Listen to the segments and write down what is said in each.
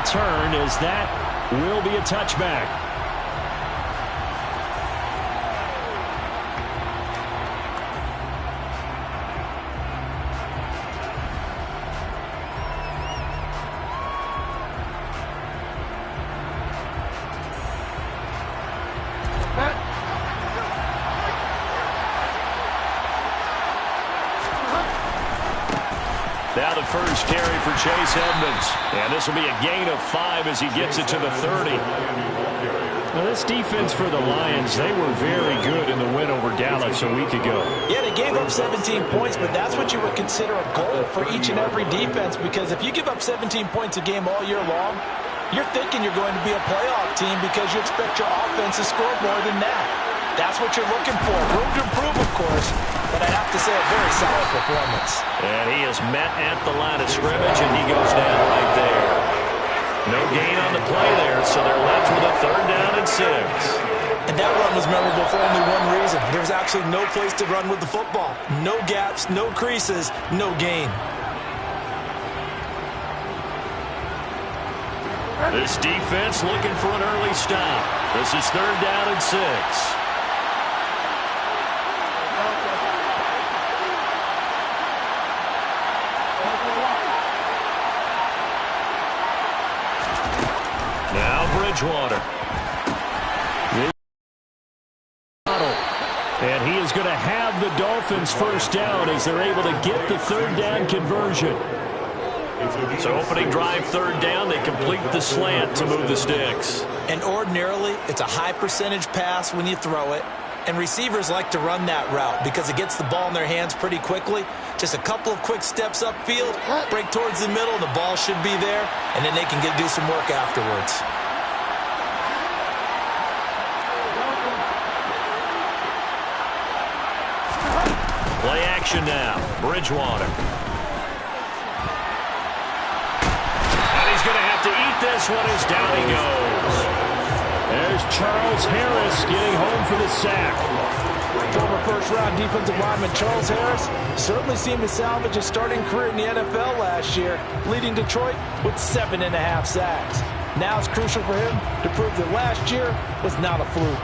return, as that will be a touchback. Now the first carry for Chase Edmonds. And this will be a gain of 5 as he gets it to the 30. Now this defense for the Lions, they were very good in the win over Dallas a week ago. Yeah, they gave up 17 points, but that's what you would consider a goal for each and every defense, because if you give up 17 points a game all year long, you're thinking you're going to be a playoff team because you expect your offense to score more than that. That's what you're looking for. Room to improve, of course, but I have to say a very solid performance. And he is met at the line of scrimmage, and he goes down right there. No gain on the play there, so they're left with a 3rd down and 6. And that run was memorable for only one reason. There was actually no place to run with the football. No gaps, no creases, no gain. This defense looking for an early stop. This is 3rd down and 6. Now Bridgewater. And he is going to have the Dolphins first down as they're able to get the 3rd down conversion. So opening drive 3rd down, they complete the slant to move the sticks. And ordinarily, it's a high percentage pass when you throw it. And receivers like to run that route because it gets the ball in their hands pretty quickly. Just a couple of quick steps upfield, break towards the middle, the ball should be there, and then they can do some work afterwards. Play action now. Bridgewater. And he's going to have to eat this one as down he goes. There's Charles Harris getting home for the sack. Former first-round defensive lineman Charles Harris certainly seemed to salvage his starting career in the NFL last year, leading Detroit with 7.5 sacks. Now it's crucial for him to prove that last year was not a fluke.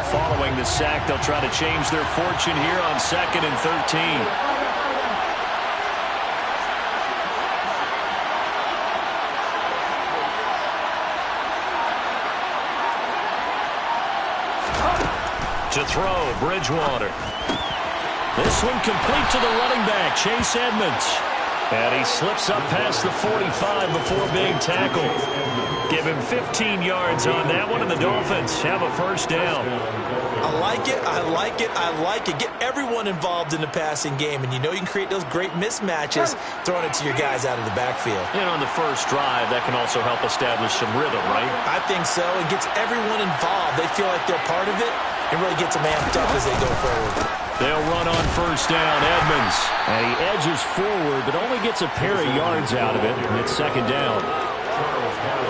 Following the sack, they'll try to change their fortune here on 2nd and 13. To throw, Bridgewater. This one complete to the running back, Chase Edmonds. And he slips up past the 45 before being tackled. Give him 15 yards on that one, and the Dolphins have a first down. I like it, I like it, I like it. Get everyone involved in the passing game, and you know you can create those great mismatches throwing it to your guys out of the backfield. And on the first drive, that can also help establish some rhythm, right? I think so. It gets everyone involved. They feel like they're part of it. It really gets them amped up as they go forward. They'll run on first down, Edmonds. And he edges forward, but only gets a pair of yards out of it, and it's 2nd down.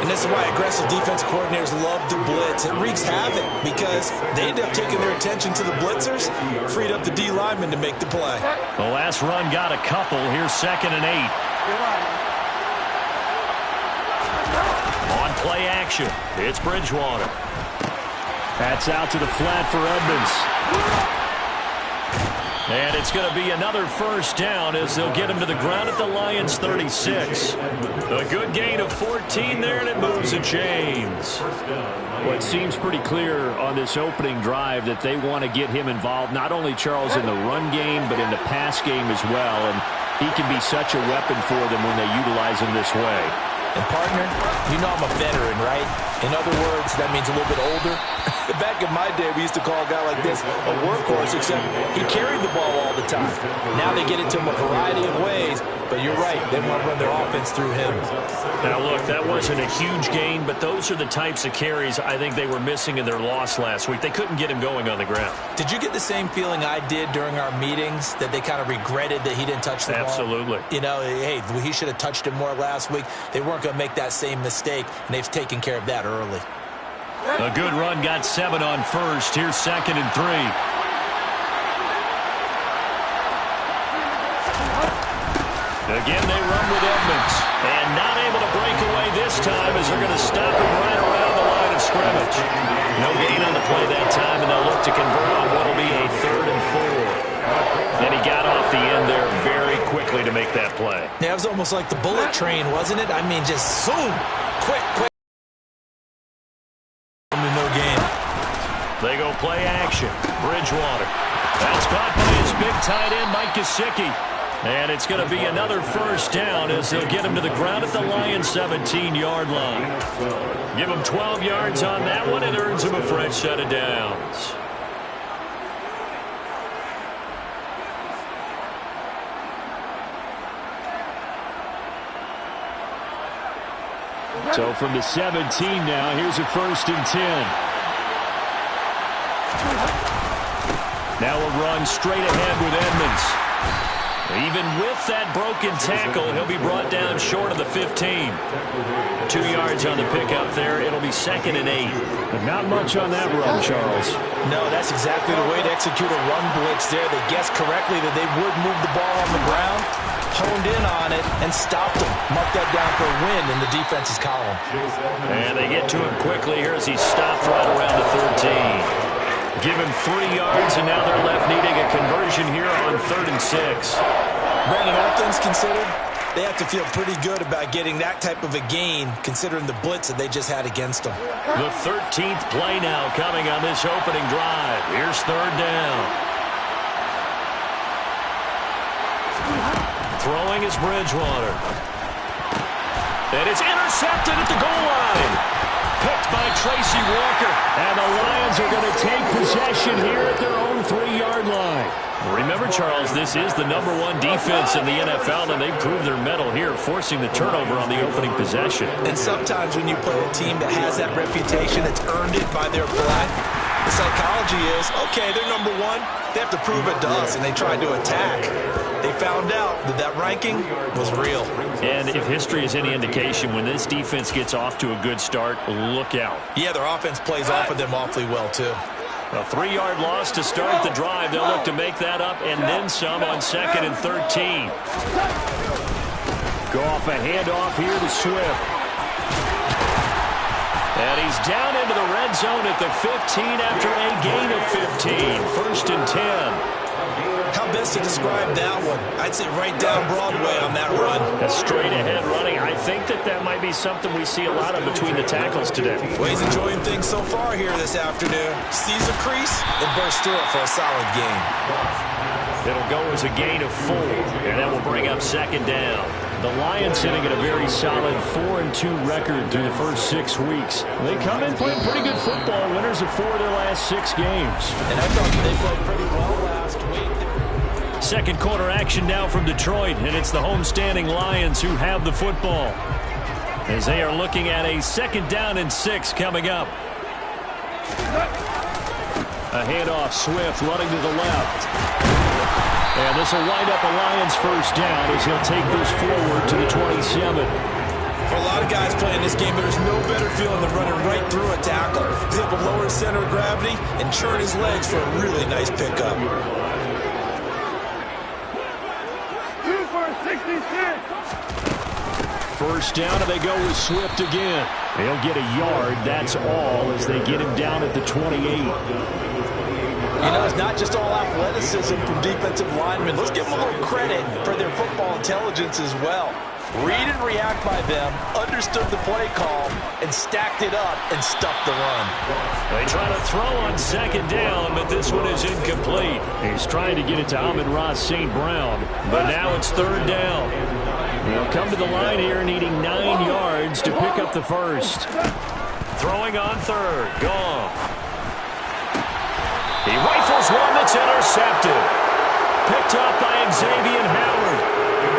And this is why aggressive defense coordinators love to blitz. It wreaks havoc because they end up taking their attention to the blitzers, freed up the D lineman to make the play. The last run got a couple. Here's 2nd and 8. On play action, it's Bridgewater. That's out to the flat for Edmonds. And it's going to be another first down as they'll get him to the ground at the Lions' 36. A good gain of 14 there, and it moves the chains. Well, it seems pretty clear on this opening drive that they want to get him involved, not only Charles in the run game, but in the pass game as well. And he can be such a weapon for them when they utilize him this way. And partner, you know I'm a veteran, right? In other words, that means a little bit older. Back in my day, we used to call a guy like this a workhorse, except he carried the ball all the time. Now they get it to him a variety of ways, but you're right, they want to run their offense through him. Now, look, that wasn't a huge gain, but those are the types of carries I think they were missing in their loss last week. They couldn't get him going on the ground. Did you get the same feeling I did during our meetings, that they kind of regretted that he didn't touch the ball? Absolutely. You know, hey, he should have touched it more last week. They weren't going to make that same mistake, and they've taken care of that early. A good run got 7 on first. Here's 2nd and 3. Again, they run with Edmonds. And not able to break away this time as they're going to stop him right around the line of scrimmage. No gain on the play that time, and they'll look to convert on what will be a 3rd and 4. And he got off the end there very quickly to make that play. Yeah, it was almost like the bullet train, wasn't it? I mean, just zoom, quick. No gain. They go play action. Bridgewater. That's caught by his big tight end, Mike Gesicki. And it's going to be another first down as they'll get him to the ground at the Lions' 17-yard line. Give him 12 yards on that one and earns him a fresh set of downs. So from the 17 now, here's a 1st and 10. Now a run straight ahead with Edmonds. Even with that broken tackle, he'll be brought down short of the 15. 2 yards on the pickup there. It'll be 2nd and 8. But not much on that run, Charles. No, that's exactly the way to execute a run blitz there. They guessed correctly that they would move the ball on the ground, honed in on it, and stopped him. Mark that down for a win in the defense's column. And they get to him quickly here as he stopped right around the 13. Give him 3 yards, and now they're left needing a conversion here on 3rd and 6. Brandon, all things considered, they have to feel pretty good about getting that type of a gain, considering the blitz that they just had against them. The 13th play now coming on this opening drive. Here's 3rd down. Throwing is Bridgewater. And it's intercepted at the goal line. Picked by Tracy Walker. And the Lions are going to take possession here at their own 3-yard line. Remember, Charles, this is the #1 defense in the NFL, and they've proved their mettle here, forcing the turnover on the opening possession. And sometimes when you play a team that has that reputation, it's earned it by their play. The psychology is, okay, they're #1. They have to prove it to us, and they tried to attack. They found out that that ranking was real. And if history is any indication, when this defense gets off to a good start, look out. Yeah, their offense plays off of them awfully well, too. A 3-yard loss to start the drive. They'll look to make that up and then some on 2nd and 13. Go off a handoff here to Swift. And he's down into the red zone at the 15 after a gain of 15. 1st and 10. How best to describe that one? I'd say right down Broadway on that run. A straight-ahead running. I think that might be something we see a lot of between the tackles today. Well, he's enjoying things so far here this afternoon. Sees a crease and bursts through it for a solid gain. It'll go as a gain of 4, and that will bring up 2nd down. The Lions sitting at a very solid 4-2 record through the first 6 weeks. They come in playing pretty good football, winners of 4 of their last 6 games. And I thought they played pretty well last week. Second quarter action now from Detroit, and it's the homestanding Lions who have the football, as they are looking at a 2nd down and 6 coming up. A handoff, Swift running to the left. And this will wind up a Lions 1st down as he'll take this forward to the 27. For a lot of guys playing this game, there's no better feeling than running right through a tackle. He's able to lower his center of gravity and churn his legs for a really nice pickup. 1st down, and they go with Swift again. They'll get a yard, that's all, as they get him down at the 28. You know, it's not just all athleticism from defensive linemen. Let's give them a little credit for their football intelligence as well. Read and react by them, understood the play call, and stacked it up and stuffed the run. They try to throw on 2nd down, but this one is incomplete. He's trying to get it to Amon-Ra St. Brown, but now it's 3rd down. They'll come to the line here needing 9 yards to pick up the 1st. Throwing on 3rd. Gone. He rifles one that's intercepted. Picked up by Xavier Howard.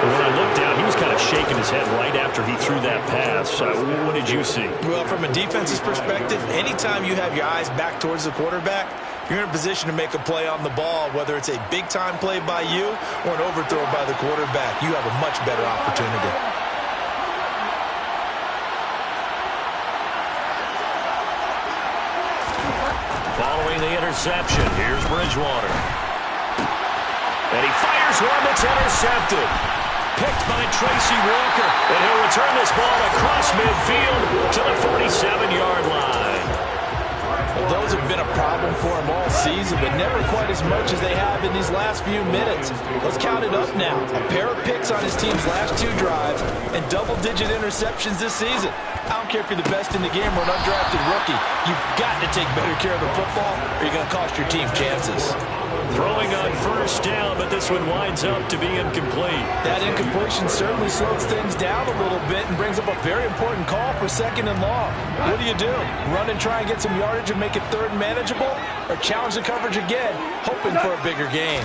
When I looked down, he was kind of shaking his head right after he threw that pass. What did you see? Well, from a defense's perspective, anytime you have your eyes back towards the quarterback, you're in a position to make a play on the ball, whether it's a big-time play by you or an overthrow by the quarterback. You have a much better opportunity. Following the interception, here's Bridgewater. And he fires one that's intercepted. picked by Tracy Walker. And he'll return this ball across midfield to the 47-yard line. Well, those have been a problem for him all season, but never quite as much as they have in these last few minutes. Let's count it up now. A pair of picks on his team's last 2 drives and double-digit interceptions this season. I don't care if you're the best in the game or an undrafted rookie. You've got to take better care of the football or you're going to cost your team chances. Throwing on first down, but this one winds up to be incomplete. That incompletion certainly slows things down a little bit and brings up a very important call for 2nd and long. What do? Run and try and get some yardage and make it 3rd and manageable? Or challenge the coverage again, hoping for a bigger gain?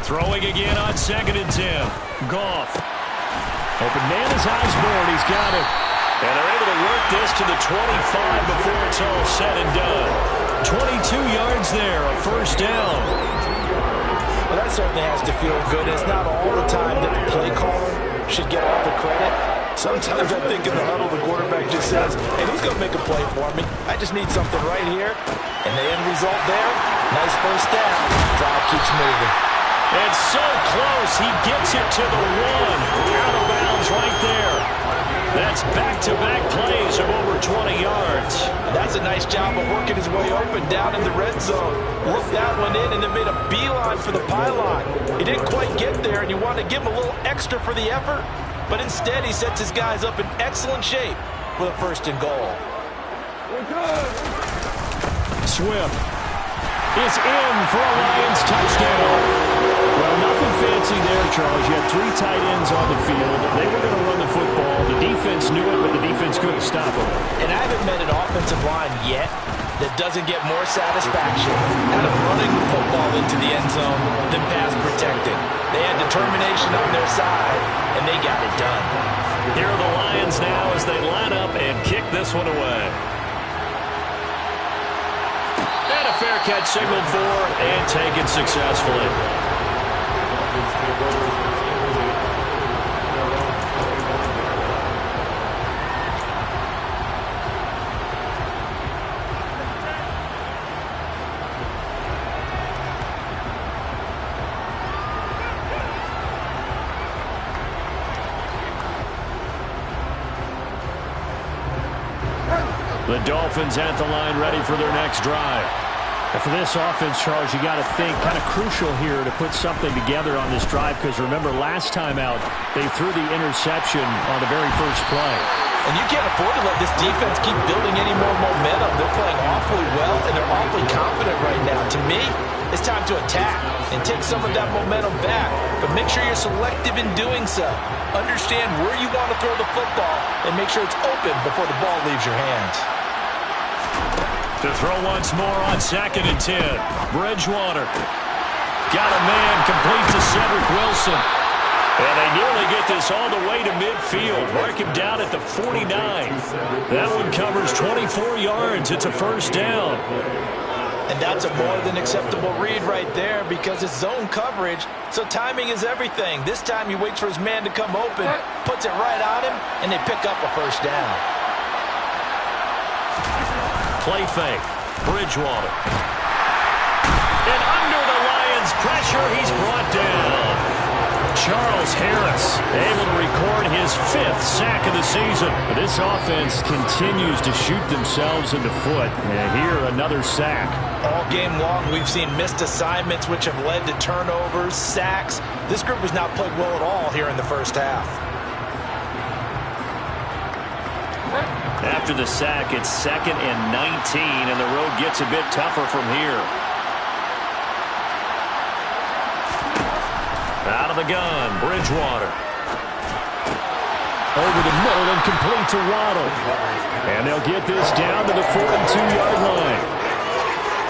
Throwing again on 2nd and 10. Goff. Open man is Osborne. He's got it. And they're able to work this to the 25 before it's all said and done. 22 yards there, a first down. Well, that certainly has to feel good. It's not all the time that the play caller should get all the credit. Sometimes I think in the huddle, the quarterback just says, hey, who's going to make a play for me? I just need something right here. And the end result there, nice first down. Drive keeps moving. And so close, he gets it to the 1. Out of bounds right there. That's back-to-back plays of over 20 yards. That's a nice job of working his way open down in the red zone. Looked that one in and then made a beeline for the pylon. He didn't quite get there, and you want to give him a little extra for the effort. But instead, he sets his guys up in excellent shape with a 1st and goal. Swift is in for a Lions touchdown. Well, nothing fancy there, Charles. You had 3 tight ends on the field. They were going to run the football. The defense knew it, but the defense couldn't stop them. And I haven't met an offensive line yet that doesn't get more satisfaction out of running the football into the end zone than pass protecting. They had determination on their side, and they got it done. Here are the Lions now as they line up and kick this one away. And a fair catch signaled for and taken successfully. The Dolphins at the line ready for their next drive. And for this offense, Charles, you got to think kind of crucial here to put something together on this drive because remember last time out they threw the interception on the very first play. And you can't afford to let this defense keep building any more momentum. They're playing awfully well and they're awfully confident right now. To me, it's time to attack and take some of that momentum back. But make sure you're selective in doing so. Understand where you want to throw the football and make sure it's open before the ball leaves your hands. To throw once more on 2nd and 10. Bridgewater. Got a man complete to Cedric Wilson. And they nearly get this all the way to midfield. Mark him down at the 49. That one covers 24 yards. It's a first down. And that's a more than acceptable read right there because it's zone coverage, so timing is everything. This time he waits for his man to come open, puts it right on him, and they pick up a first down. Play fake. Bridgewater. And under the Lions' pressure, he's brought down. Charles Harris able to record his 5th sack of the season. This offense continues to shoot themselves in the foot. And here, another sack. All game long, we've seen missed assignments which have led to turnovers, sacks. This group has not played well at all here in the first half. After the sack, it's 2nd and 19, and the road gets a bit tougher from here. Out of the gun, Bridgewater. Over the middle and complete to Waddle. And they'll get this down to the 42-yard line.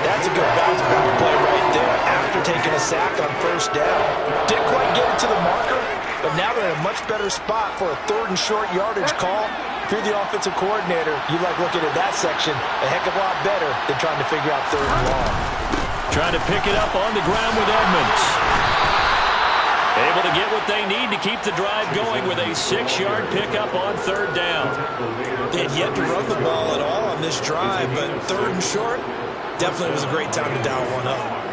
That's a good bounce-back play right there after taking a sack on first down. Didn't quite get it to the marker, but now they're in a much better spot for a 3rd and short yardage call. If you're the offensive coordinator, you like looking at that section a heck of a lot better than trying to figure out 3rd and long. Trying to pick it up on the ground with Edmonds. Able to get what they need to keep the drive going with a 6-yard pickup on 3rd down. They had yet to run the ball at all on this drive, but 3rd and short, definitely was a great time to dial one up.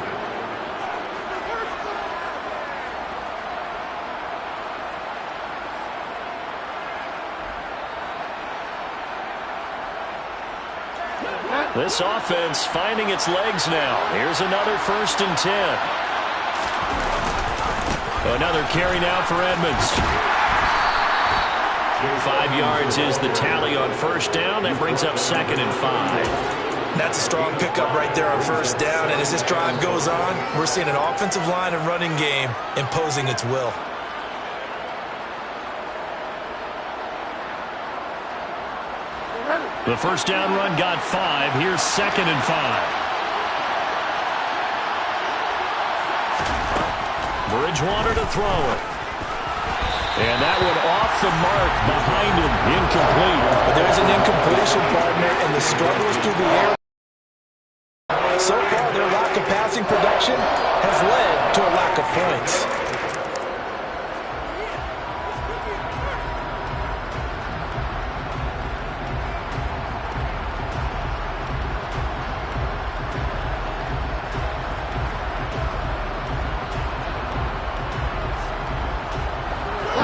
This offense finding its legs now. Here's another 1st and 10. Another carry now for Edmonds. 5 yards is the tally on 1st down. That brings up 2nd and 5. That's a strong pickup right there on 1st down. And as this drive goes on, we're seeing an offensive line and running game imposing its will. The 1st down run got 5. Here's 2nd and 5. Bridgewater to throw it. And that one off the mark behind him. Incomplete. But there's an incompletion, partner, and the struggles through the air. So far, their lack of passing production has led to a lack of points.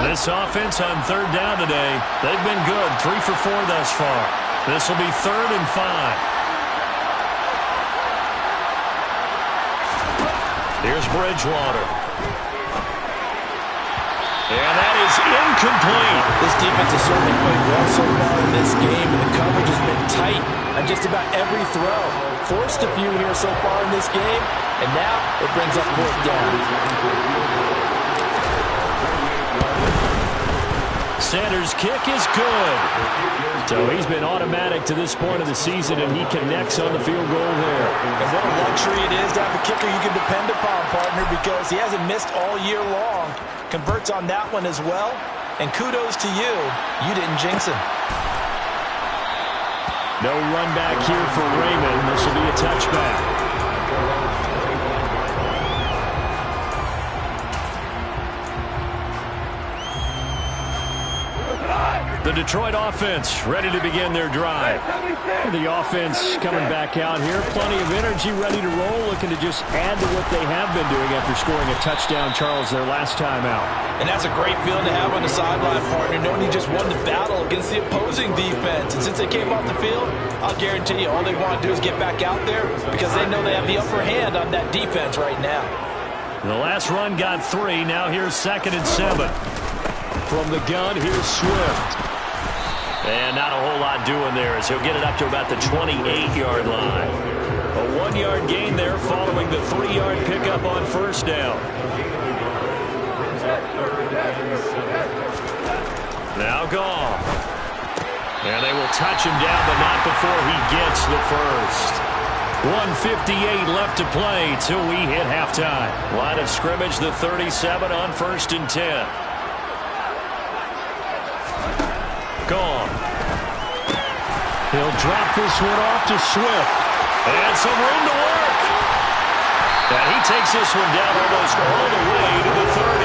This offense on 3rd down today, they've been good. 3 for 4 thus far. This will be 3rd and 5. Here's Bridgewater. And that is incomplete. This defense has certainly played well so far in this game, and the coverage has been tight on just about every throw. Forced a few here so far in this game, and now it brings up 4th down. Sanders' kick is good. So he's been automatic to this point of the season, and he connects on the field goal there. And what a luxury it is to have a kicker you can depend upon, partner, because he hasn't missed all year long. Converts on that one as well. And kudos to you. You didn't jinx him. No run back here for Raymond. This will be a touchback. The Detroit offense ready to begin their drive. The offense coming back out here. Plenty of energy, ready to roll, looking to just add to what they have been doing after scoring a touchdown, Charles, their last time out. And that's a great feeling to have on the sideline, partner, knowing you just won the battle against the opposing defense. And since they came off the field, I'll guarantee you all they want to do is get back out there because they know they have the upper hand on that defense right now. The last run got 3. Now here's 2nd and 7. From the gun, here's Swift. And not a whole lot doing there as he'll get it up to about the 28-yard line. A 1-yard gain there following the 3-yard pickup on 1st down. Now Goff. And they will touch him down, but not before he gets the first. 1:58 left to play till we hit halftime. Line of scrimmage, the 37 on 1st and 10. Gone. He'll drop this one off to Swift. And some room to work. And he takes this one down almost all the way to the 30.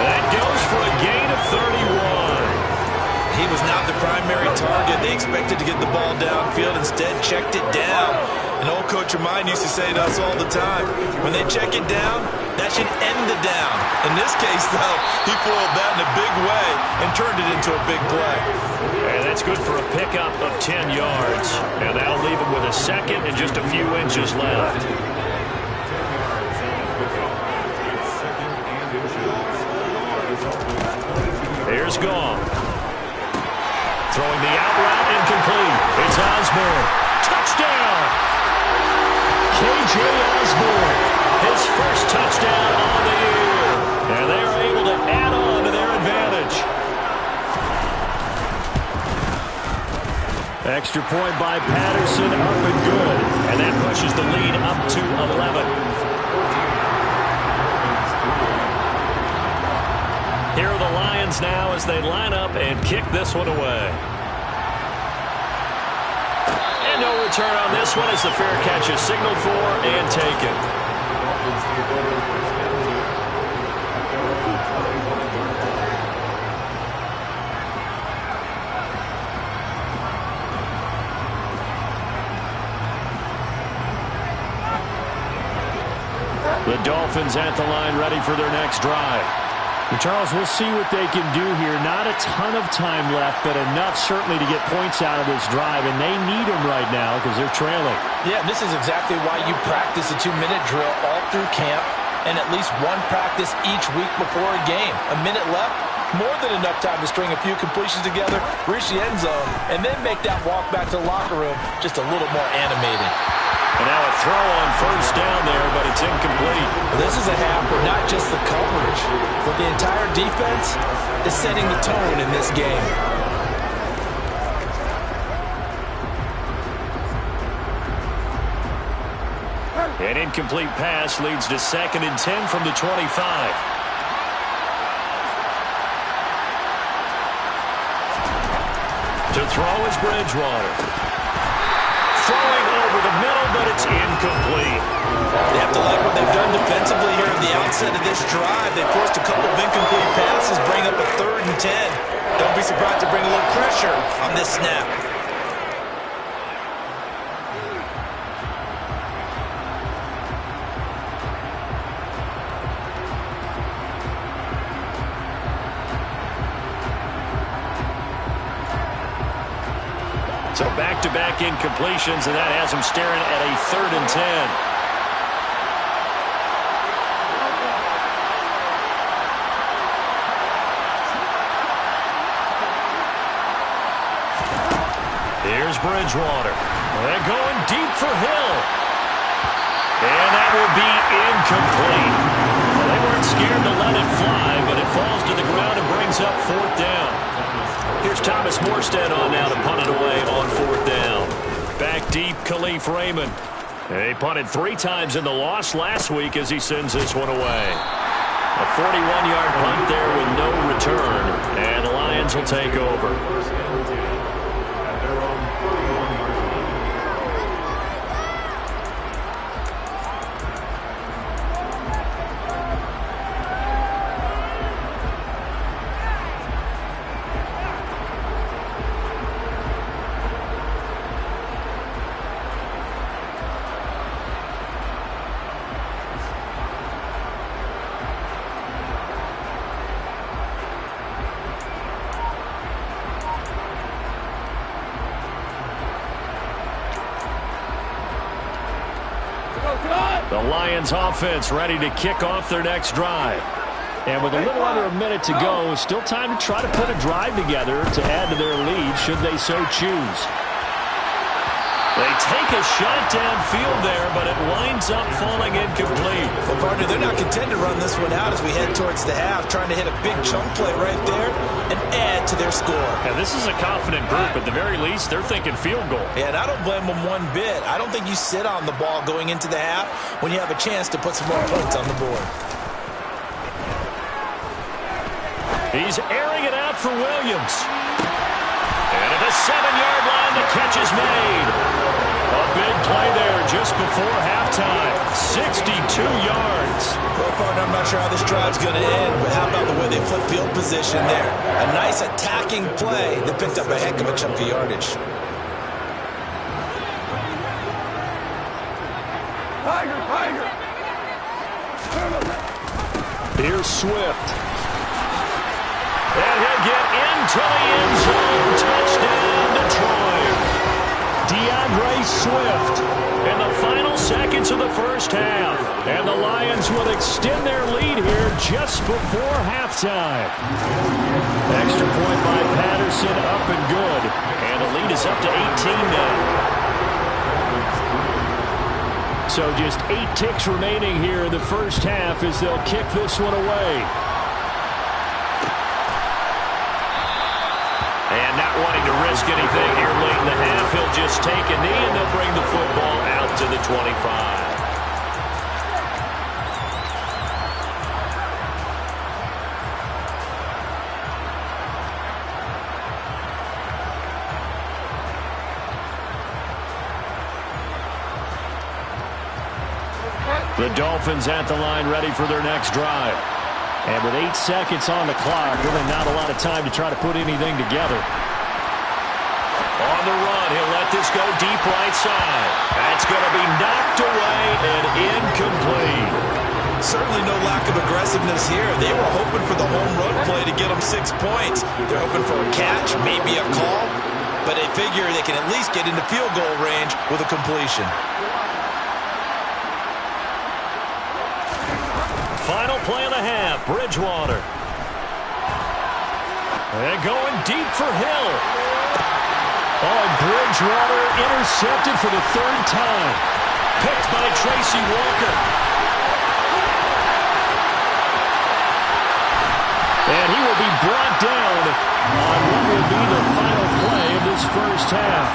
That goes for a gain of 31. He was not the primary target. They expected to get the ball downfield. Instead, checked it down. An old coach of mine used to say to us all the time, when they check it down, that should end the down. In this case, though, he foiled that in a big way and turned it into a big play. And that's good for a pickup of 10 yards. And that'll leave him with a 2nd and just a few inches left. Here's Goff. Throwing the out route incomplete. It's Osborne. Touchdown! K.J. Osborne. His first touchdown on the year. And they are able to add on to their advantage. Extra point by Patterson, up and good. And that pushes the lead up to 11. Here are the Lions now as they line up and kick this one away. And no return on this one as the fair catch is signaled for and taken. The Dolphins at the line ready for their next drive. And Charles, we'll see what they can do here. Not a ton of time left, but enough certainly to get points out of this drive, and they need them right now because they're trailing. Yeah, and this is exactly why you practice a 2-minute drill all through camp and at least one practice each week before a game. A minute left, more than enough time to string a few completions together, reach the end zone, and then make that walk back to the locker room just a little more animated. And now a throw on first down there, but it's incomplete. This is a half where not just the coverage, but the entire defense is setting the tone in this game. An incomplete pass leads to 2nd and 10 from the 25. To throw is Bridgewater. Throwing over the middle, but it's incomplete. They have to like what they've done defensively here at the outset of this drive. They forced a couple of incomplete passes, bring up a 3rd and 10. Don't be surprised to bring a little pressure on this snap. So back-to-back incompletions, and that has them staring at a 3rd and 10. Here's Bridgewater. They're going deep for Hill. And that will be incomplete. Well, they weren't scared to let it fly, but it falls to the ground and brings up 4th down. Here's Thomas Morstead on now to punt it away on 4th down. Back deep, Khalif Raymond. He punted 3 times in the loss last week as he sends this one away. A 41-yard punt there with no return, and the Lions will take over. The Lions offense ready to kick off their next drive. And with a little under a minute to go, still time to try to put a drive together to add to their lead should they so choose. They take a shot downfield there, but it winds up falling incomplete. Well, partner, they're not content to run this one out as we head towards the half, trying to hit a big chunk play right there and add to their score. Yeah, this is a confident group. At the very least, they're thinking field goal. Yeah, and I don't blame them one bit. I don't think you sit on the ball going into the half when you have a chance to put some more points on the board. He's airing it out for Williams. And at the 7-yard line, the catch is made. A big play there just before halftime. 62 yards. Well, partner, I'm not sure how this drive's going to end, but how about the way they flip field position there? A nice attacking play that picked up a heck of a chunk of yardage. Tiger! Here's Swift. And he'll get into the end zone. Touchdown, Detroit. DeAndre Swift in the final seconds of the first half. And the Lions will extend their lead here just before halftime. Extra point by Patterson, up and good. And the lead is up to 18 now. So just 8 ticks remaining here in the first half as they'll kick this one away. And not wanting to risk anything here late in the half, he'll just take a knee and they'll bring the football out to the 25. The Dolphins at the line ready for their next drive. And with 8 seconds on the clock, really not a lot of time to try to put anything together. On the run, he'll let this go deep right side. That's going to be knocked away and incomplete. Certainly no lack of aggressiveness here. They were hoping for the home run play to get them 6 points. They're hoping for a catch, maybe a call, but they figure they can at least get into field goal range with a completion. Final play of the half, Bridgewater. And going deep for Hill. Oh, Bridgewater intercepted for the 3rd time. Picked by Tracy Walker. And he will be brought down on what will be the final play of this first half.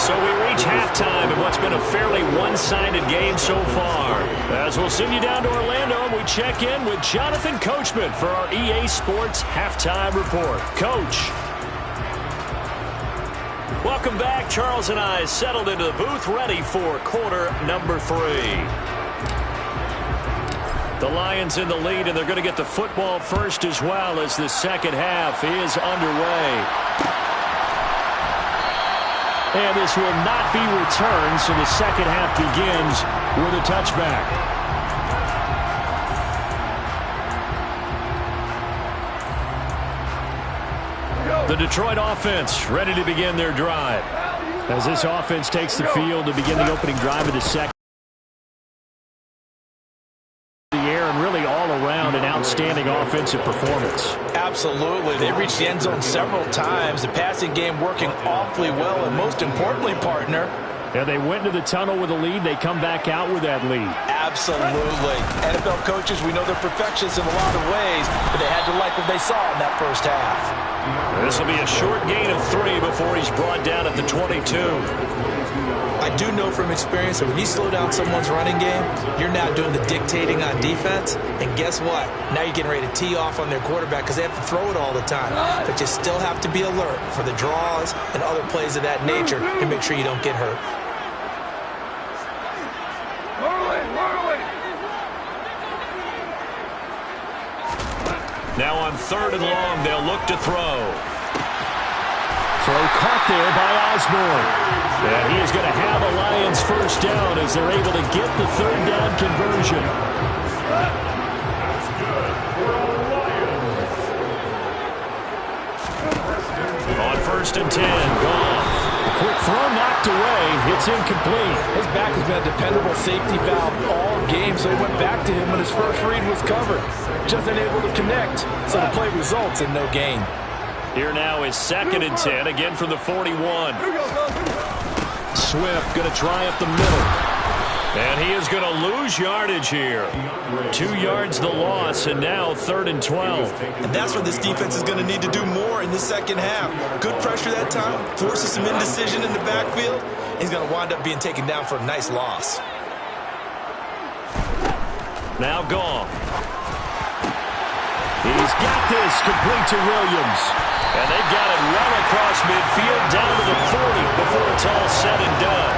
So we reach halftime in what's been a fairly one-sided game so far. As we'll send you down to Orlando, and we check in with Jonathan Coachman for our EA Sports Halftime Report. Coach. Welcome back. Charles and I settled into the booth, ready for quarter number 3. The Lions in the lead, and they're going to get the football first as well as the second half is underway. And this will not be returned, so the second half begins with a touchback. The Detroit offense ready to begin their drive. As this offense takes the field to begin the opening drive of the second. Really all around an outstanding offensive performance. Absolutely. They reached the end zone several times. The passing game working awfully well, and most importantly, partner, yeah, they went into the tunnel with a lead. They come back out with that lead. Absolutely. NFL coaches, we know they're perfectionists in a lot of ways, but they had to like what they saw in that first half. This will be a short gain of 3 before he's brought down at the 22. I do know from experience that when you slow down someone's running game, you're now doing the dictating on defense. And guess what? Now you're getting ready to tee off on their quarterback because they have to throw it all the time. But you still have to be alert for the draws and other plays of that nature to make sure you don't get hurt. Now on 3rd and long, they'll look to throw. Throw caught there by Osborne. And he is going to have a Lions first down as they're able to get the 3rd down conversion. On 1st and 10, Goff. Quick throw knocked away. It's incomplete. His back has been a dependable safety valve all game, so he went back to him when his first read was covered. Just unable to connect, so the play results in no gain. Here now is 2nd and 10, again from the 41. Swift going to try up the middle. And he is going to lose yardage here. 2 yards the loss, and now 3rd and 12. And that's where this defense is going to need to do more in the second half. Good pressure that time, forces some indecision in the backfield. He's going to wind up being taken down for a nice loss. Now Goff. He's got this complete to Williams. And they've got it well across midfield down to the 40 before it's all said and done.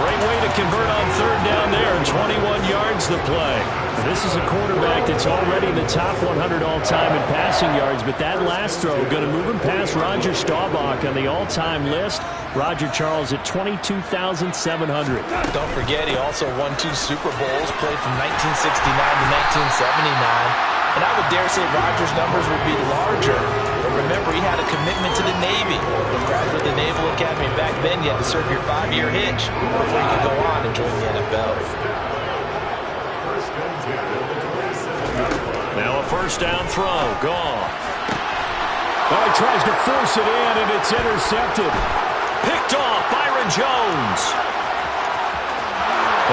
Great way to convert on 3rd down there, and 21 yards the play. This is a quarterback that's already in the top 100 all-time in passing yards, but that last throw going to move him past Roger Staubach on the all-time list. Roger Charles at 22,700. Don't forget, he also won 2 Super Bowls, played from 1969 to 1979. And I would dare say Rodgers' numbers would be larger. But remember, he had a commitment to the Navy. He graduated the Naval Academy. Back then, you had to serve your 5-year hitch before you could go on and join the NFL. Now a 1st down throw. Goff. Oh, he tries to force it in, and it's intercepted. Picked off Byron Jones.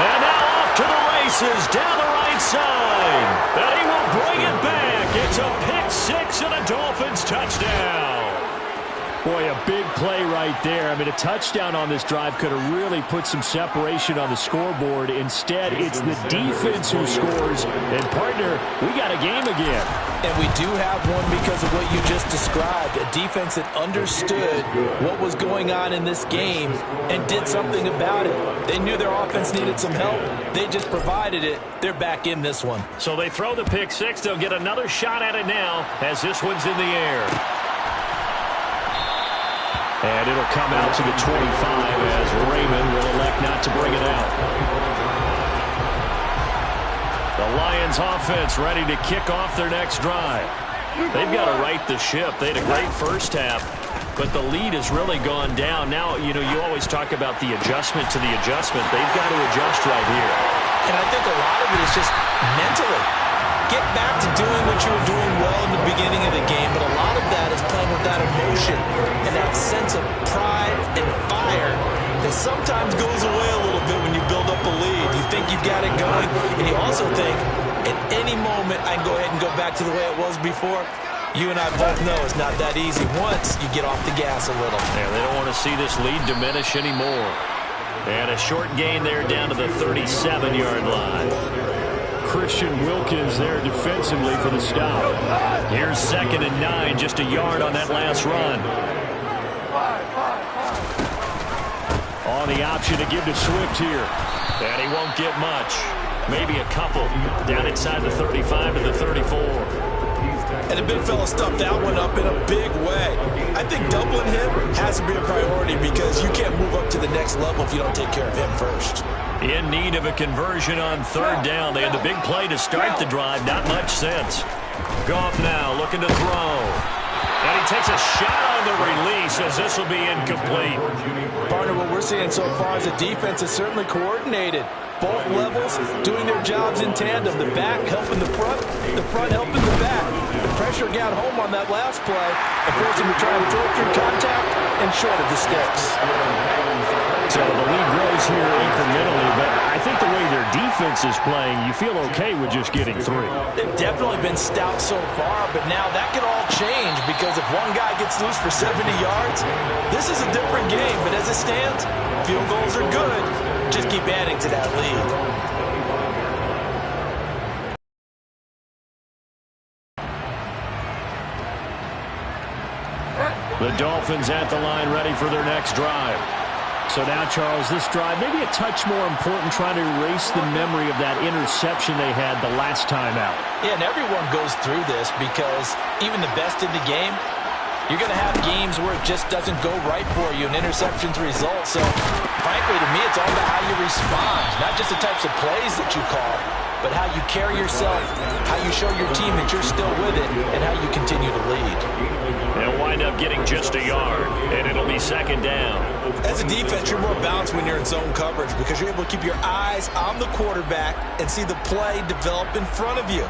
And now off to the races down the right side. And he will bring it back. It's a pick-6 and a Dolphins touchdown. Boy, a big play right there. I mean, a touchdown on this drive could have really put some separation on the scoreboard. Instead, it's the defense who scores. And, partner, we got a game again. And we do have one because of what you just described. A defense that understood what was going on in this game and did something about it. They knew their offense needed some help. They just provided it. They're back in this one. So they throw the pick-6. They'll get another shot at it now as this one's in the air. And it'll come out to the 25 as Raymond will elect not to bring it out. The Lions offense ready to kick off their next drive. They've got to right the ship. They had a great first half, but the lead has really gone down. Now, you always talk about the adjustment to the adjustment. They've got to adjust right here. And I think a lot of it is just mentally. Get back to doing what you were doing well in the beginning of the game, but a lot of that is playing with that emotion and that sense of pride and fire that sometimes goes away a little bit when you build up a lead. You think you've got it going, and you also think, at any moment, I can go ahead and go back to the way it was before. You and I both know it's not that easy once you get off the gas a little. Yeah, they don't want to see this lead diminish anymore. And a short gain there down to the 37-yard line. Christian Wilkins there defensively for the stop. Here's 2nd and 9, just a yard on that last run. On the option to give to Swift here. And he won't get much. Maybe a couple. Down inside the 35 to the 34. And the big fella stuffed that one up in a big way. I think doubling him has to be a priority because you can't move up to the next level if you don't take care of him first. In need of a conversion on 3rd down. They had the big play to start the drive. Not much sense. Goff now looking to throw. And he takes a shot on the release as this will be incomplete. Partner, what we're seeing so far is the defense is certainly coordinated. Both levels doing their jobs in tandem. The back helping the front helping the back. The pressure got home on that last play and forced him to try and throw through contact and short of the sticks. So the lead grows here incrementally, but I think the way their defense is playing, you feel okay with just getting 3. They've definitely been stout so far, but now that could all change because if one guy gets loose for 70 yards, this is a different game. But as it stands, field goals are good. Just keep adding to that lead. The Dolphins at the line ready for their next drive. So now, Charles, this drive maybe a touch more important, trying to erase the memory of that interception they had the last time out. Yeah, and everyone goes through this because even the best in the game, you're going to have games where it just doesn't go right for you, and interceptions result. So, frankly, to me, it's all about how you respond, not just the types of plays that you call, but how you carry yourself, how you show your team that you're still with it, and how you continue to lead. They'll wind up getting just a yard, and it'll be 2nd down. As a defense, you're more balanced when you're in zone coverage because you're able to keep your eyes on the quarterback and see the play develop in front of you.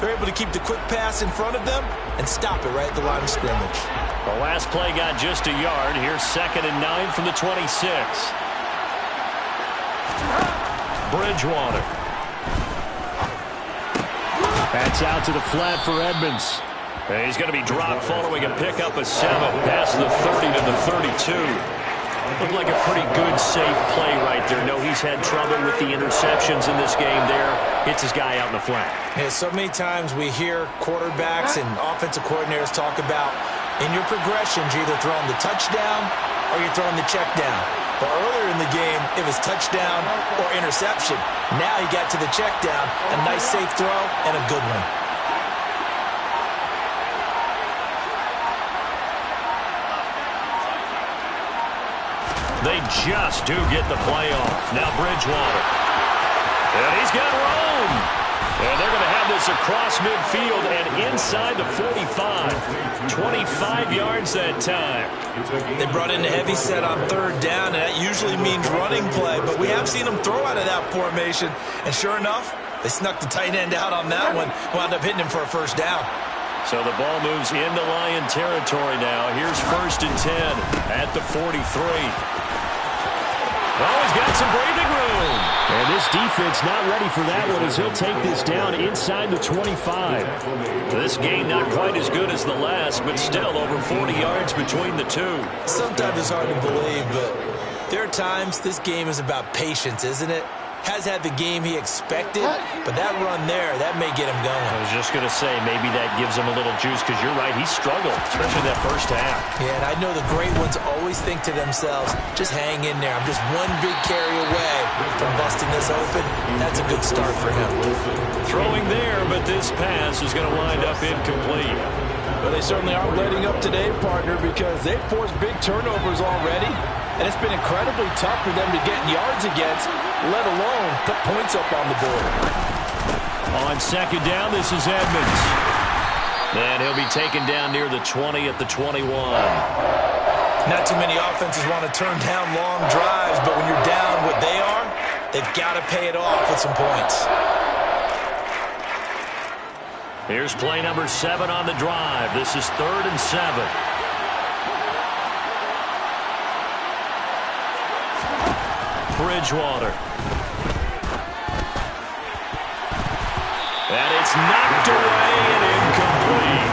They're able to keep the quick pass in front of them and stop it right at the line of scrimmage. The last play got just a yard. Here's 2nd and 9 from the 26. Bridgewater. That's out to the flat for Edmonds. And he's going to be dropped following a pickup of 7 past the 30 to the 32. Looked like a pretty good, safe play right there. No, he's had trouble with the interceptions in this game there. Hits his guy out in the flat. Yeah, so many times we hear quarterbacks and offensive coordinators talk about in your progressions, you're either throwing the touchdown or you're throwing the check down. But earlier in the game, it was touchdown or interception. Now he got to the check down, a nice safe throw, and a good one. They just do get the play off. Now Bridgewater. And he's got room. And they're going to have this across midfield and inside the 45. 25 yards that time. They brought in the heavy set on 3rd down, and that usually means running play. But we have seen them throw out of that formation. And sure enough, they snuck the tight end out on that one. Wound up hitting him for a 1st down. So the ball moves into Lion territory now. Here's 1st and 10 at the 43. Oh, he's got some breathing room. And this defense not ready for that one as he'll take this down inside the 25. This game not quite as good as the last, but still over 40 yards between the two. Sometimes it's hard to believe, but there are times this game is about patience, isn't it? Has had the game he expected, but that run there, that may get him going. I was just going to say, maybe that gives him a little juice, because you're right, he struggled, especially that first half. Yeah, and I know the great ones always think to themselves, just hang in there. I'm just one big carry away from busting this open. That's a good start for him. Throwing there, but this pass is going to wind up incomplete. Well, they certainly aren't letting up today, partner, because they've forced big turnovers already. And it's been incredibly tough for them to get yards against, let alone put points up on the board. On second down, this is Edmonds. And he'll be taken down near the 20 at the 21. Not too many offenses want to turn down long drives, but when you're down what they are, they've got to pay it off with some points. Here's play number 7 on the drive. This is 3rd and 7. Bridgewater. And it's knocked away and incomplete.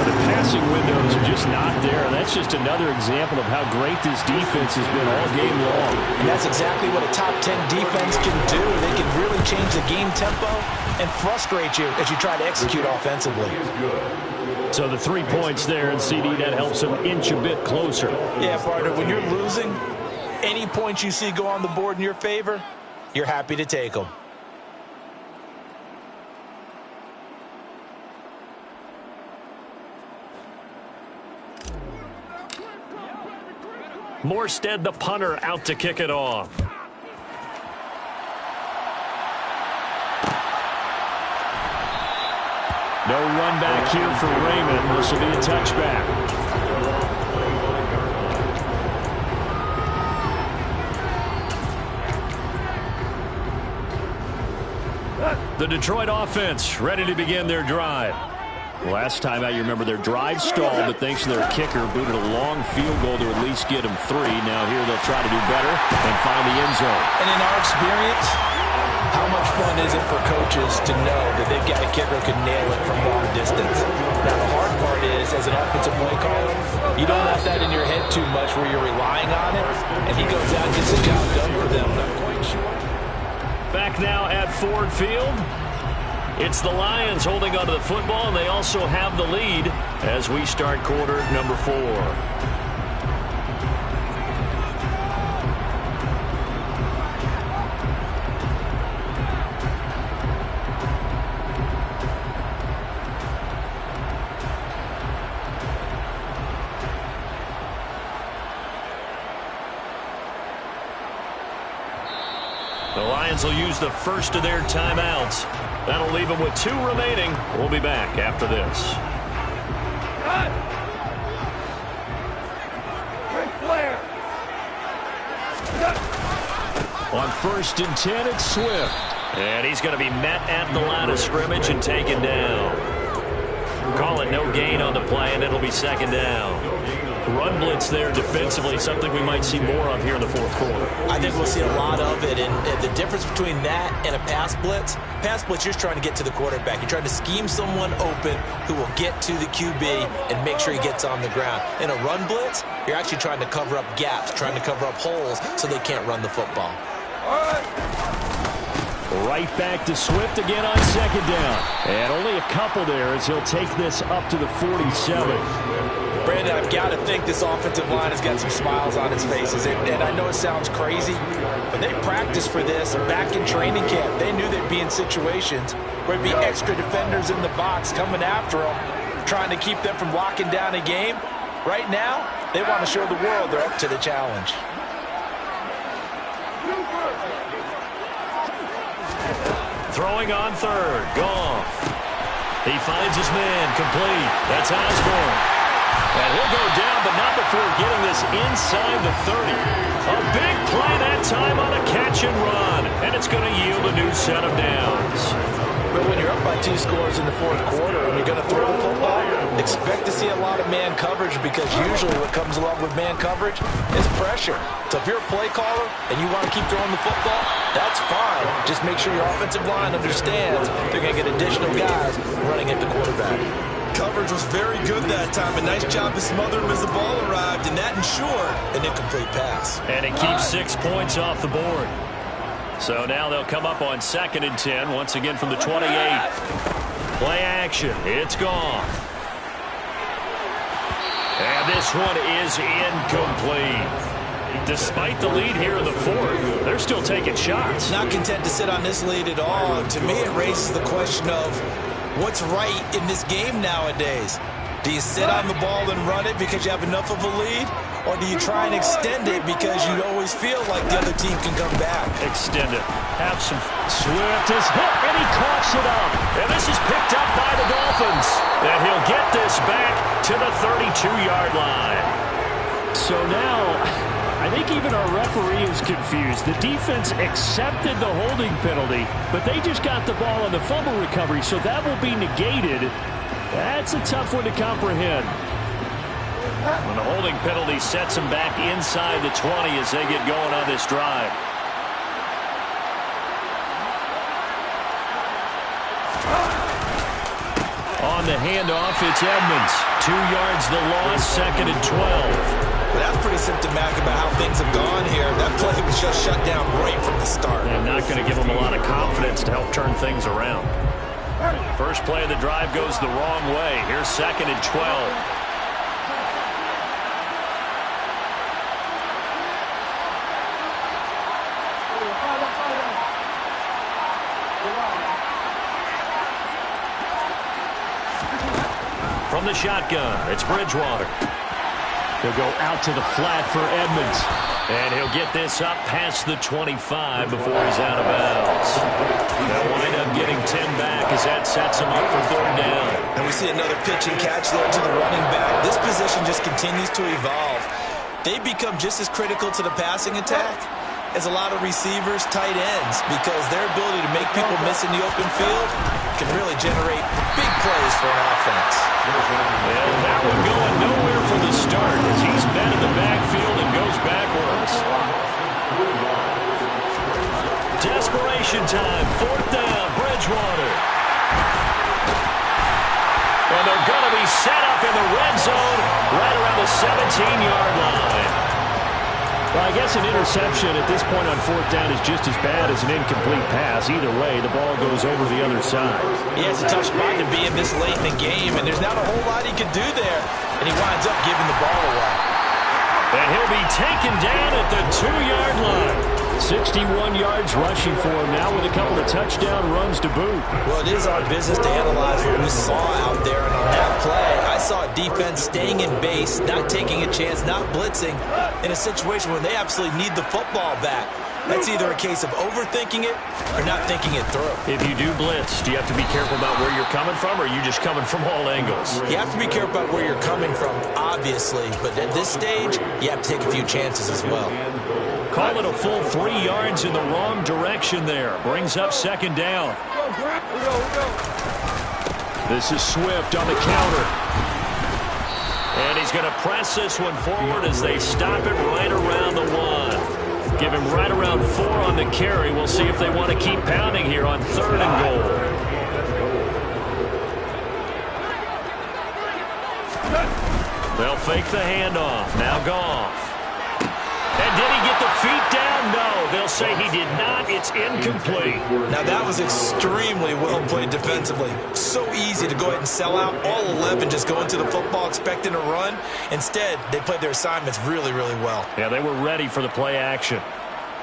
The passing windows are just not there. That's just another example of how great this defense has been all game long. And that's exactly what a top 10 defense can do. They can really change the game tempo and frustrate you as you try to execute offensively. So the 3 points there, and CD, that helps them inch a bit closer. Yeah, partner, when you're losing, any points you see go on the board in your favor, you're happy to take them. Morstead, the punter, out to kick it off. No run back here for Raymond. This will be a touchback. The Detroit offense ready to begin their drive. Last time out, you remember their drive stalled, but thanks to their kicker, booted a long field goal to at least get them 3. Now here they'll try to do better and find the end zone. And in our experience, how much fun is it for coaches to know that they've got a kicker who can nail it from long distance? Now, the hard part is, as an offensive play caller, you don't want that in your head too much where you're relying on it, and he goes out and gets the job done for them. Not quite sure. Back now at Ford Field. It's the Lions holding onto the football, and they also have the lead as we start quarter number 4. The Lions will use the first of their timeouts. That'll leave them with 2 remaining. We'll be back after this. On 1st and 10, it's Swift. And he's going to be met at the line of scrimmage and taken down. Call it no gain on the play, and it'll be 2nd down. Run blitz there defensively, something we might see more of here in the 4th quarter. I think we'll see a lot of it, and the difference between that and a pass blitz, you're trying to get to the quarterback. You're trying to scheme someone open who will get to the QB and make sure he gets on the ground. In a run blitz, you're actually trying to cover up gaps, trying to cover up holes so they can't run the football. Right back to Swift again on 2nd down. And only a couple there as he'll take this up to the 47. Brandon, I've got to think this offensive line has got some smiles on its faces. And I know it sounds crazy, but they practiced for this back in training camp. They knew they'd be in situations where there'd be extra defenders in the box coming after them, trying to keep them from locking down a game. Right now, they want to show the world they're up to the challenge. Throwing on 3rd. Goff. He finds his man. Complete. That's Osborne. And he'll go down, but not before getting this inside the 30. A big play that time on a catch and run. And it's going to yield a new set of downs. But when you're up by 2 scores in the 4th quarter and you're going to throw the football, expect to see a lot of man coverage, because usually what comes along with man coverage is pressure. So if you're a play caller and you want to keep throwing the football, that's fine. Just make sure your offensive line understands they're going to get additional guys running at the quarterback. Coverage was very good that time. A nice job to smother him as the ball arrived, and that ensured an incomplete pass. And it keeps 6 points off the board. So now they'll come up on 2nd and 10, once again from the 28. Play action. It's gone. And this one is incomplete. Despite the lead here in the 4th, they're still taking shots. Not content to sit on this lead at all. To me, it raises the question of what's right in this game nowadays. Do you sit on the ball and run it because you have enough of a lead? Or do you try and extend it because you always feel like the other team can come back? Extend it. Have some. Swift is hit, and he coughs it up. And this is picked up by the Dolphins. And he'll get this back to the 32-yard line. So now, I think even our referee is confused. The defense accepted the holding penalty, but they just got the ball on the fumble recovery, so that will be negated. That's a tough one to comprehend. When the holding penalty sets them back inside the 20 as they get going on this drive. On the handoff, it's Edmonds. 2 yards the loss, 2nd and 12. Well, that's pretty symptomatic about how things have gone here. That play was just shut down right from the start. And not going to give them a lot of confidence to help turn things around. First play of the drive goes the wrong way. Here's 2nd and 12. From the shotgun, it's Bridgewater. He'll go out to the flat for Edmonds. And he'll get this up past the 25 before he's out of bounds. They'll wind up getting 10 back as that sets him up for 3rd down. And we see another pitch and catch there to the running back. This position just continues to evolve. They become just as critical to the passing attack as a lot of receivers, tight ends, because their ability to make people miss in the open field can really generate big plays for an offense. And that one going nowhere for the start as he's met in the backfield and goes backwards. Desperation time, 4th down, Bridgewater. And they're going to be set up in the red zone right around the 17-yard line. Well, I guess an interception at this point on 4th down is just as bad as an incomplete pass. Either way, the ball goes over the other side. Yeah, it's a tough spot to be in this late in the game, and there's not a whole lot he can do there, and he winds up giving the ball away. And he'll be taken down at the 2-yard line. 61 yards rushing for him now with a couple of touchdown runs to boot. Well, it is our business to analyze what we saw out there, and on that play, I saw a defense staying in base, not taking a chance, not blitzing, in a situation where they absolutely need the football back. That's either a case of overthinking it or not thinking it through. If you do blitz, do you have to be careful about where you're coming from, or are you just coming from all angles? You have to be careful about where you're coming from, obviously, but at this stage, you have to take a few chances as well. Call it a full 3 yards in the wrong direction there. Brings up 2nd down. This is Swift on the counter. And he's going to press this one forward as they stop it right around the 1. Give him right around 4 on the carry. We'll see if they want to keep pounding here on 3rd and goal. They'll fake the handoff. Now Goff. And did he get the feet down? No. They'll say he did not. It's incomplete. Now, that was extremely well played defensively. So easy to go ahead and sell out. All 11 just go into the football expecting a run. Instead, they played their assignments really, really well. Yeah, they were ready for the play action.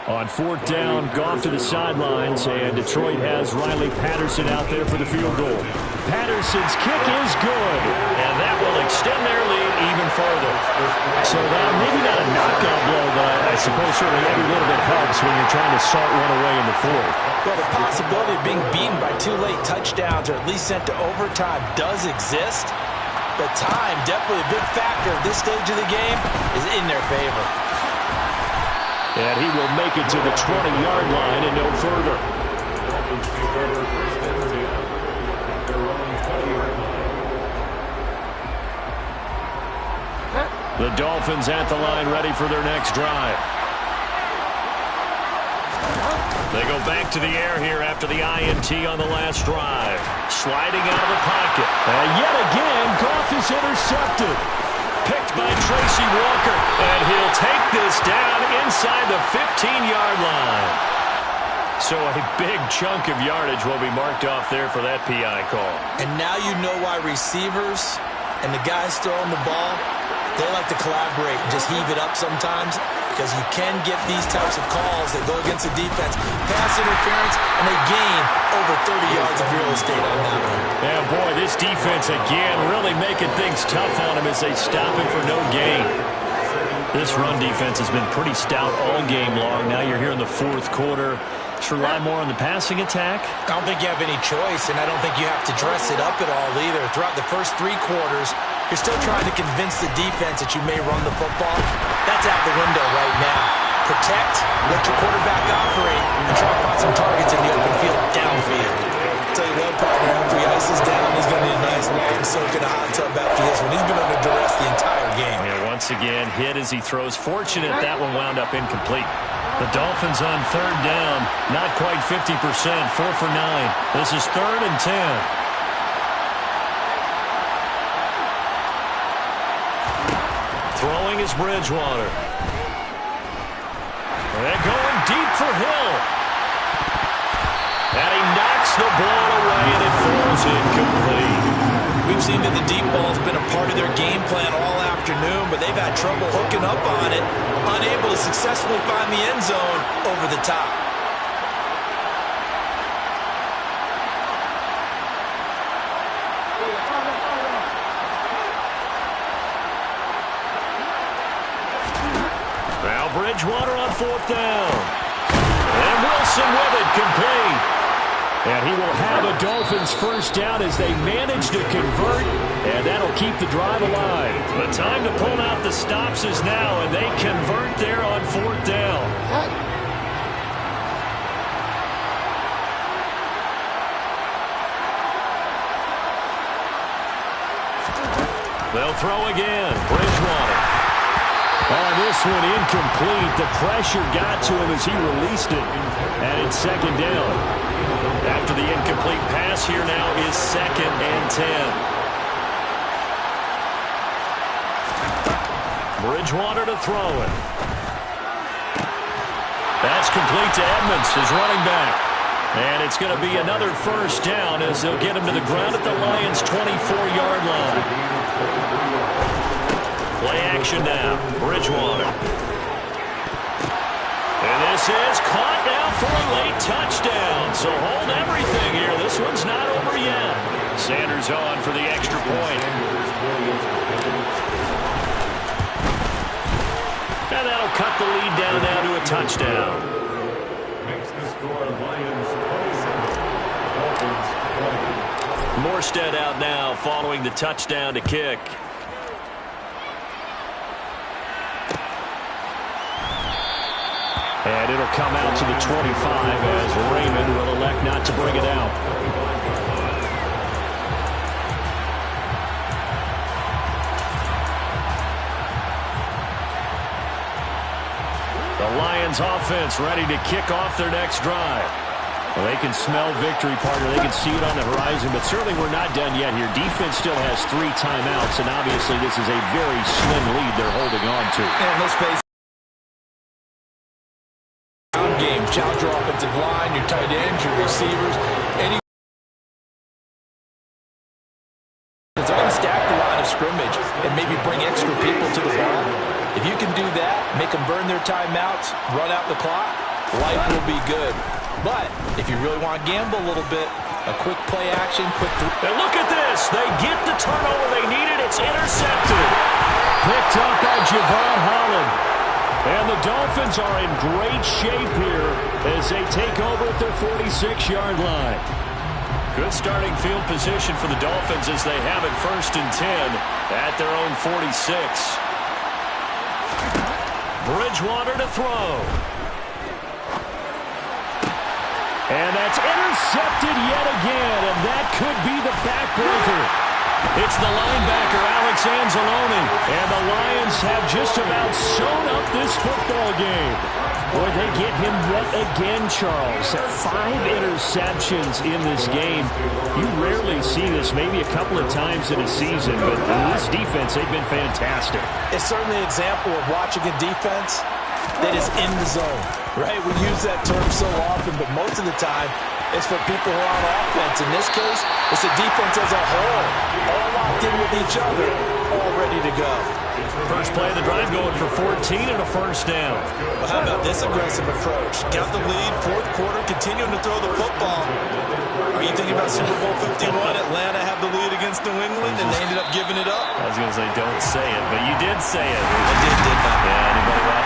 On 4th down, Goff to the sidelines, and Detroit has Riley Patterson out there for the field goal. Patterson's kick is good. And that will extend their lead even further. So now, maybe not a knockout blow, but I suppose certainly every little bit helps when you're trying to salt one away in the 4th. Well, the possibility of being beaten by 2 late touchdowns or at least sent to overtime does exist. But time, definitely a big factor at this stage of the game, is in their favor. And he will make it to the 20-yard line and no further. The Dolphins at the line ready for their next drive. They go back to the air here after the INT on the last drive. Sliding out of the pocket. And yet again, Goff is intercepted. Picked by Tracy Walker, and he'll take this down inside the 15-yard line. So a big chunk of yardage will be marked off there for that PI call. And now you know why receivers and the guys throwing the ball, they like to collaborate and just heave it up sometimes, because you can get these types of calls that go against the defense. Pass interference, and they gain over 30 yards of real estate on that one. Yeah, boy, this defense again really making things tough on him as they stop him for no gain. This run defense has been pretty stout all game long. Now you're here in the fourth quarter. Just rely more on the passing attack? I don't think you have any choice, and I don't think you have to dress it up at all either. Throughout the first 3 quarters, you're still trying to convince the defense that you may run the football. That's out the window right now. Protect, let your quarterback operate, and try to find some targets in the open field downfield. I'll tell you what, partner, after he ices down, he's going to need a nice long soak in a hot tub after this one. He's been under duress the entire game. Yeah, once again, hit as he throws. Fortunate that one wound up incomplete. The Dolphins on third down, not quite 50%, 4 for 9. This is 3rd and 10. Throwing is Bridgewater. They're going deep for Hill. And he knocks the ball away, and it falls incomplete. We've seen that the deep ball's been a part of their game plan all afternoon, but they've had trouble hooking up on it, unable to successfully find the end zone over the top. Now Bridgewater on 4th down. And Wilson with it, complete. And he will have a Dolphins first down as they manage to convert, and that'll keep the drive alive. The time to pull out the stops is now, and they convert there on 4th down. They'll throw again. Bridgewater. Oh, this one incomplete. The pressure got to him as he released it. And it's 2nd down. After the incomplete pass, here now is 2nd and 10. Bridgewater to throw it. That's complete to Edmonds, his running back. And it's going to be another first down as they'll get him to the ground at the Lions' 24-yard line. Play action now. Bridgewater. And this is caught now for a late touchdown. So hold everything here. This one's not over yet. Sanders on for the extra point. And that'll cut the lead down now to a touchdown. Makes the score Lions 27, Dolphins 20. Morstead out now following the touchdown to kick. And it'll come out to the 25 as Raymond will elect not to bring it out. The Lions offense ready to kick off their next drive. Well, they can smell victory, partner. They can see it on the horizon, but certainly we're not done yet here. Defense still has 3 timeouts, and obviously this is a very slim lead they're holding on to. And let's face it. Game. Challenge your offensive line, your tight ends, your receivers. They're going to stack the line of scrimmage and maybe bring extra people to the ball. If you can do that, make them burn their timeouts, run out the clock, life will be good. But if you really want to gamble a little bit, a quick play action, And look at this. They get the turnover they needed. It's intercepted. Picked up by Javon Holland. And the Dolphins are in great shape here as they take over at their 46-yard line. Good starting field position for the Dolphins as they have it 1st and 10 at their own 46. Bridgewater to throw. And that's intercepted yet again, and that could be the backbreaker. It's the linebacker, Alex Anzalone. And the Lions have just about sewn up this football game. Boy, they get him yet again, Charles. 5 interceptions in this game. You rarely see this, maybe a couple of times in a season, but in this defense, they've been fantastic. It's certainly an example of watching a defense that is in the zone, right? We use that term so often, but most of the time it's for people who are on offense. In this case, it's the defense as a whole, all locked in with each other, all ready to go. First play of the drive going for 14 and a first down. Well, how about this aggressive approach? Got the lead, fourth quarter, continuing to throw the football. Are you thinking about Super Bowl 51? Atlanta had the lead against New England, and they ended up giving it up? I was going to say don't say it, but you did say it. I did not. Yeah, anybody watching